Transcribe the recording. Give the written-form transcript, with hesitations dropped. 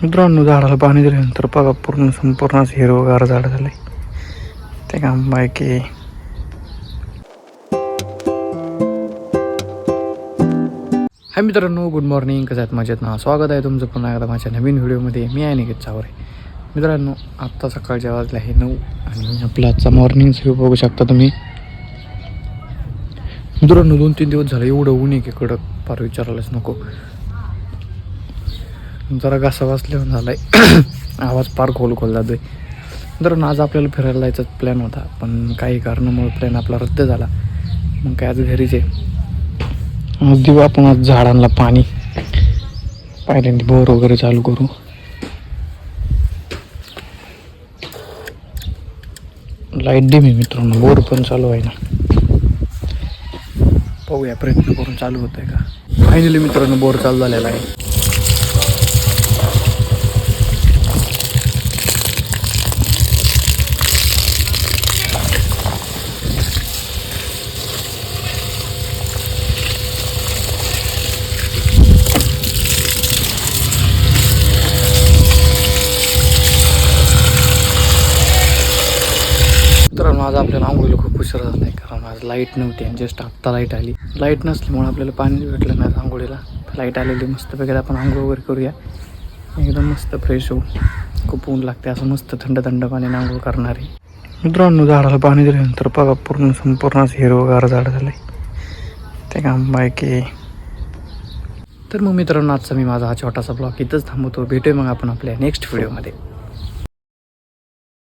मित्रांनो, झाडाला पाणी दिल्यानंतर बघा संपूर्ण असं हिरवगार झाड झालंय. ते काम बायकी हाय मित्रांनो, गुड मॉर्निंग. कसं आहेत? मजेत ना? स्वागत आहे तुमचं पुन्हा एकदा माझ्या नवीन व्हिडिओमध्ये. मी आहे निकेत चावरे. मित्रांनो, आत्ता सकाळच्या वाजले आहे 9 आणि आपला आजचा मॉर्निंगचा व्ह्यू बघू शकता तुम्ही. मित्रांनो, 2-3 दिवस झाले एवढं ऊन आहे की कडक, फार विचारायलाच नको. जरा घासा वाचल्यावर झालाय आवाज फार खोल जातोय. मित्रांनो, आज आपल्याला फिरायला जायचा प्लॅन होता, पण काही कारणामुळे प्लॅन आपला रद्द झाला. मग काय आज घरीच आहे. आज देऊ आपण आज झाडांना पाणी, पहिल्यांदा बोर वगैरे चालू करू. लाईट डिम आहे मित्रांनो, बोर पण चालू आहे ना. पाहूया, प्रयत्न करून चालू होत आहे का. फायनली मित्रांनो बोर चालू झालेला आहे. मित्रांनो, आज आपल्याला आंघोळीला खूप उशीर झाला आहे, कारण आज लाईट नव्हती आणि जस्ट आत्ता लाईट आली. लाईट नसल्यामुळे आपल्याला पाणी भेटलं नाही आंघोळीला. लाईट आलेली मस्तपैकी आपण आंघोळ वगैरे करूया, एकदम मस्त फ्रेश होऊ. खूप ऊन लागते, असं मस्त थंड थंड पाण्याने आंघोळ करणार आहे. मित्रांनो, झाडाला पाणी दिल्यानंतर बघा संपूर्ण असं हिरवगार झाड झालं आहे. ते काम बायकी. तर मग मित्रांनो, आजचा मी माझा हा छोटासा ब्लॉग इथंच थांबवतो. भेटूया मग आपण आपल्या नेक्स्ट व्हिडिओमध्ये.